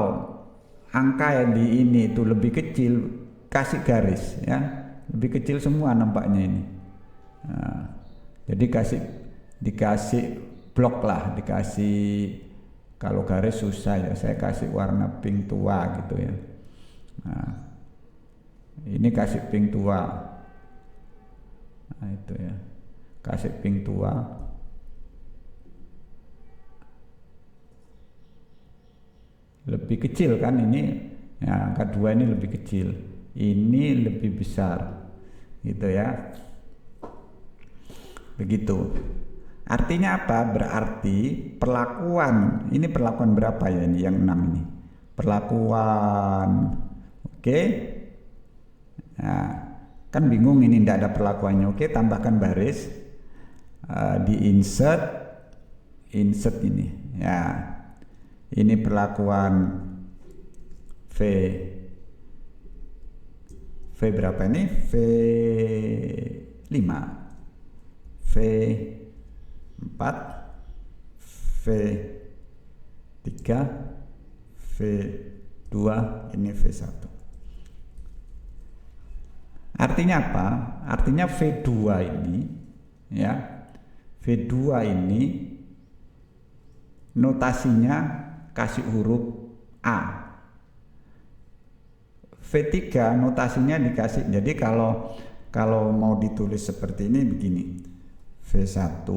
angka yang di ini itu lebih kecil, kasih garis ya. Lebih kecil semua nampaknya ini. Nah, jadi dikasih blok lah, dikasih. Kalau garis susah ya, saya kasih warna pink tua gitu ya. Nah, ini kasih pink tua. Nah itu ya, kasih pink tua. Lebih kecil kan ini, ya, angka 2 ini lebih kecil, ini lebih besar, gitu ya. Begitu. Artinya apa? Berarti perlakuan, ini perlakuan berapa ya ini yang 6 ini? Perlakuan, oke. Nah, kan bingung ini tidak ada perlakuannya. Oke, tambahkan baris, di insert ini. Ya, ini perlakuan V berapa ini? V5, V4, V3, V2, ini V1. Artinya apa? Artinya V2 ini ya, V2 ini notasinya kasih huruf A. V3 notasinya dikasih, jadi kalau mau ditulis seperti ini begini, V1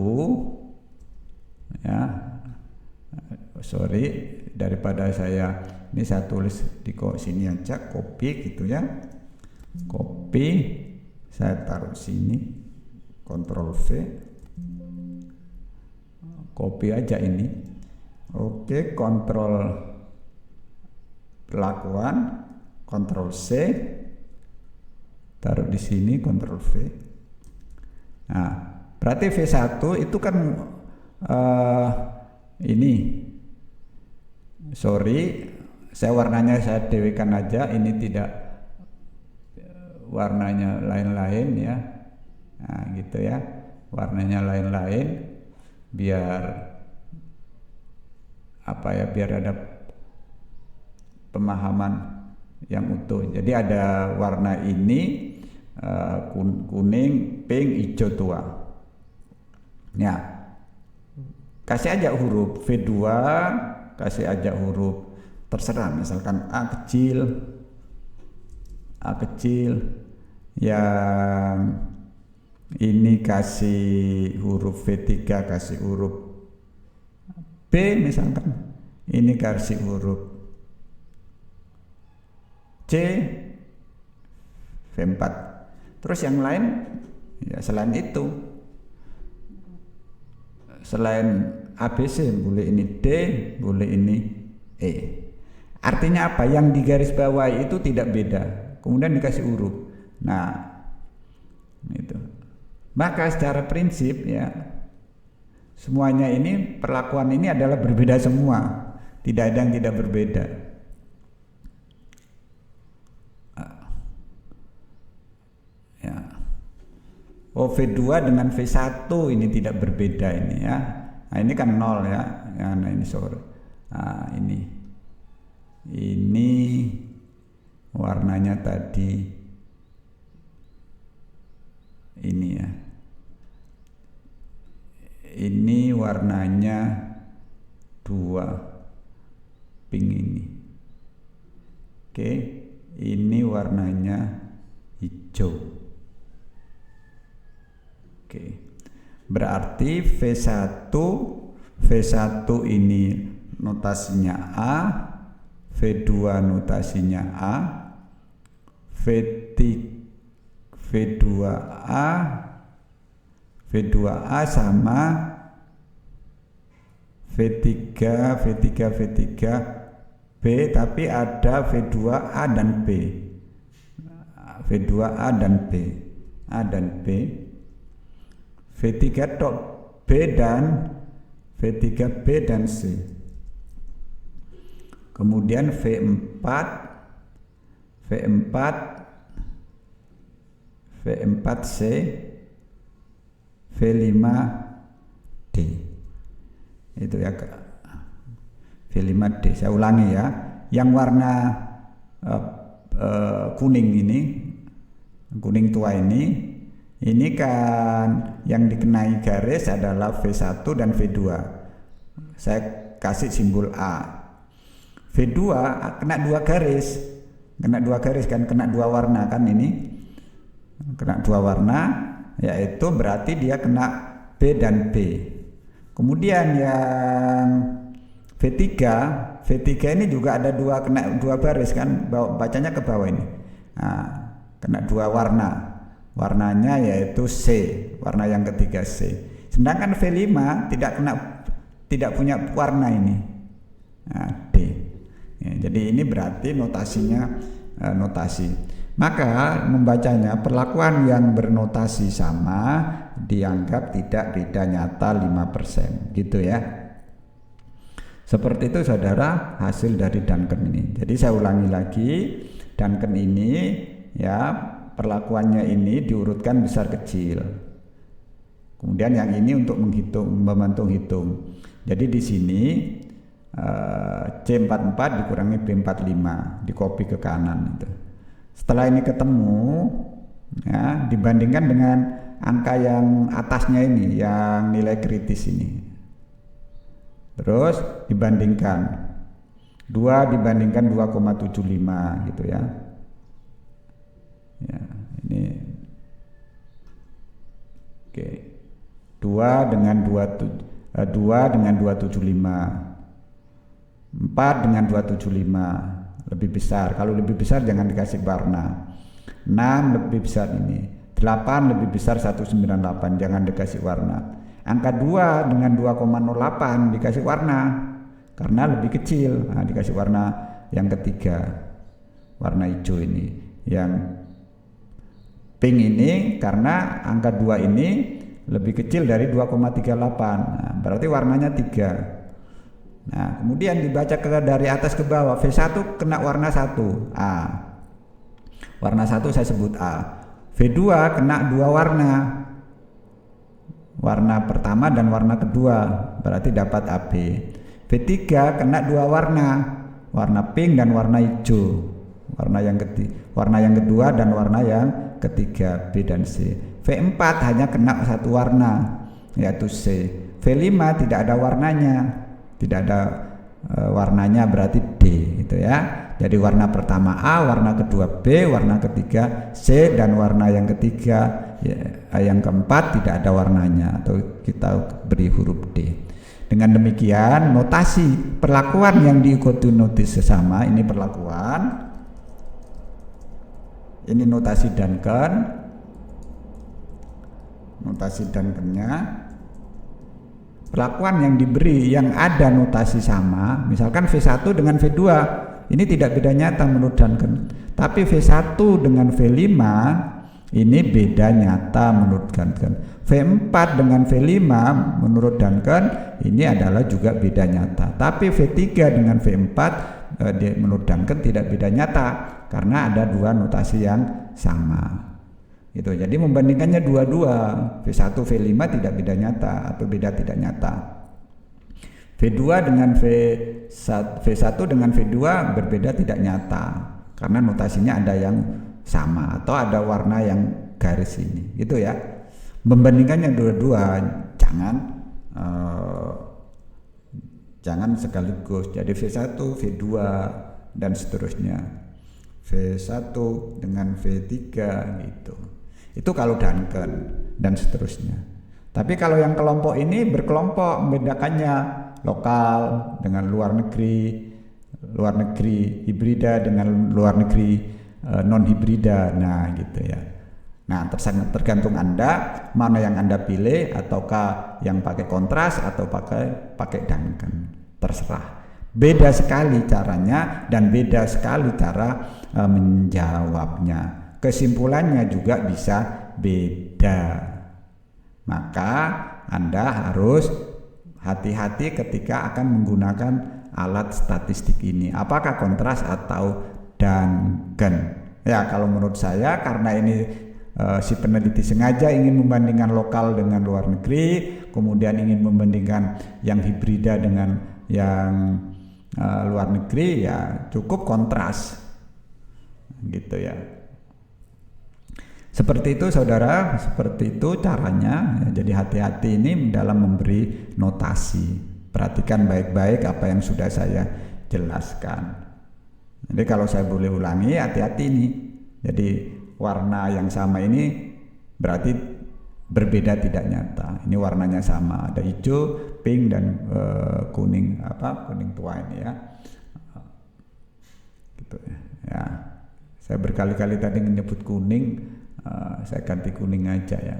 ya, sorry, daripada ini saya tulis di sini aja, copy gitu ya, copy, saya taruh sini, Ctrl V, copy aja ini, oke, Ctrl perlakuan, Ctrl C, taruh di sini, Ctrl V. Nah, berarti V1 itu kan ini, sorry, saya warnanya saya dewekan aja, ini tidak warnanya lain-lain ya. Nah, gitu ya, warnanya lain-lain biar apa ya, biar ada pemahaman yang utuh. Jadi ada warna ini kuning, pink, hijau tua. Ya, kasih aja huruf V2, kasih aja huruf terserah, misalkan A kecil, yang ini kasih huruf V3, kasih huruf B misalkan, ini kasih huruf C, V4. Terus yang lain ya selain itu, selain ABC boleh ini D, boleh ini E. Artinya apa? Yang di garis bawah itu tidak beda, kemudian dikasih huruf. Nah, itu. Maka secara prinsip ya, semuanya ini, perlakuan ini adalah berbeda semua, tidak ada yang tidak berbeda. Ya. Oh, V2 dengan V1 ini tidak berbeda ini ya. Nah, ini kan 0 ya. Nah, ini sorry. Nah, ini warnanya tadi ini ya. Ini warnanya 2 pink ini. Oke, ini warnanya hijau. Oke, berarti V1 ini notasinya A, V2 notasinya A, V2A sama V3 B, tapi ada V2A dan B. V2A dan B. A dan B. V3 tok B dan V3B dan C. Kemudian V4 V4C, V5D. Itu ya, V5D. Saya ulangi ya. Yang warna kuning ini, kuning tua ini kan yang dikenai garis adalah V1 dan V2. Saya kasih simbol A. V2 kena 2 garis. Kena 2 garis kan, kena 2 warna kan ini. Kena 2 warna, yaitu berarti dia kena B dan B. Kemudian yang V3 ini juga ada 2, kena 2 baris kan, bacanya ke bawah ini. Nah, kena 2 warna. Warnanya yaitu C, warna yang ketiga C. Sedangkan V5 tidak punya warna ini. Nah, D. Ya, jadi ini berarti notasinya notasi. Maka membacanya, perlakuan yang bernotasi sama dianggap tidak beda nyata 5%, gitu ya. Seperti itu saudara, hasil dari Duncan ini. Jadi saya ulangi lagi, Duncan ini ya, perlakuannya ini diurutkan besar kecil. Kemudian yang ini untuk membantu hitung. Jadi di sini C44 dikurangi B45, dikopi ke kanan itu. Setelah ini ketemu ya, dibandingkan dengan angka yang atasnya ini, yang nilai kritis ini. Terus dibandingkan 2 dibandingkan 2,75 gitu ya. Ya, ini oke. 2 dengan 275, 4 dengan 275 lebih besar. Kalau lebih besar jangan dikasih warna. 6 lebih besar ini. 8 lebih besar 198, jangan dikasih warna. Angka 2 dengan 2,08 dikasih warna karena lebih kecil. Nah, dikasih warna yang ketiga, warna hijau ini. Yang pink ini karena angka 2 ini lebih kecil dari 2,38. Nah, berarti warnanya 3. Nah, kemudian dibaca dari atas ke bawah. V1 kena warna 1, A. Warna 1 saya sebut A. V2 kena 2 warna. Warna pertama dan warna kedua, berarti dapat AB. V3 kena 2 warna. Warna pink dan warna hijau. warna yang kedua dan warna yang ketiga, B dan C. V4 hanya kena satu warna, yaitu C. V5 tidak ada warnanya, warnanya berarti D, gitu ya. Jadi warna pertama A, warna kedua B, warna ketiga C, dan warna yang ketiga yang keempat tidak ada warnanya, atau kita beri huruf D. Dengan demikian notasi perlakuan yang diikuti notis sesama, ini perlakuan, ini notasi Duncan, perlakuan yang diberi yang ada notasi sama, misalkan V1 dengan V2, ini tidak beda nyata menurut Duncan. Tapi V1 dengan V5 ini beda nyata menurut Duncan. V4 dengan V5 menurut Duncan ini adalah juga beda nyata. Tapi V3 dengan V4 menurut Duncan tidak beda nyata karena ada dua notasi yang sama. Gitu. Jadi membandingkannya dua-dua, V1 V5 tidak beda nyata atau beda tidak nyata. V2 dengan V1 dengan V2 berbeda tidak nyata karena notasinya ada yang sama atau ada warna yang garis ini, gitu ya. Membandingkannya dua-dua, jangan sekaligus. Jadi V1, V2 dan seterusnya. V1 dengan V3 gitu. Itu kalau Duncan dan seterusnya. Tapi kalau yang kelompok ini berkelompok, membedakannya lokal dengan luar negeri hibrida dengan luar negeri non hibrida. Nah, gitu ya. Nah, tergantung Anda mana yang Anda pilih, ataukah yang pakai kontras atau pakai Duncan, terserah. Beda sekali caranya dan beda sekali cara menjawabnya. Kesimpulannya juga bisa beda. Maka Anda harus hati-hati ketika akan menggunakan alat statistik ini. Apakah kontras atau Duncan? Ya, kalau menurut saya karena ini si peneliti sengaja ingin membandingkan lokal dengan luar negeri, kemudian ingin membandingkan yang hibrida dengan yang luar negeri, ya cukup kontras, gitu ya. Seperti itu saudara, seperti itu caranya. Jadi hati-hati ini dalam memberi notasi. Perhatikan baik-baik apa yang sudah saya jelaskan. Jadi kalau saya boleh ulangi, hati-hati ini. Jadi warna yang sama ini berarti berbeda tidak nyata. Ini warnanya sama, ada hijau, pink dan kuning, kuning tua ini ya. Gitu ya. Saya berkali-kali tadi menyebut kuning. Saya ganti kuning aja ya,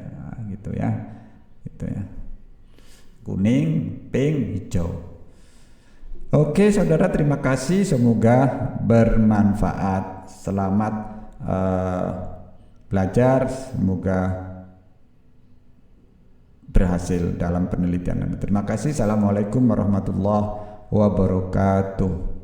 gitu ya, kuning, pink, hijau. Oke saudara, terima kasih, semoga bermanfaat. Selamat belajar, semoga berhasil dalam penelitian. Terima kasih. Assalamualaikum warahmatullahi wabarakatuh.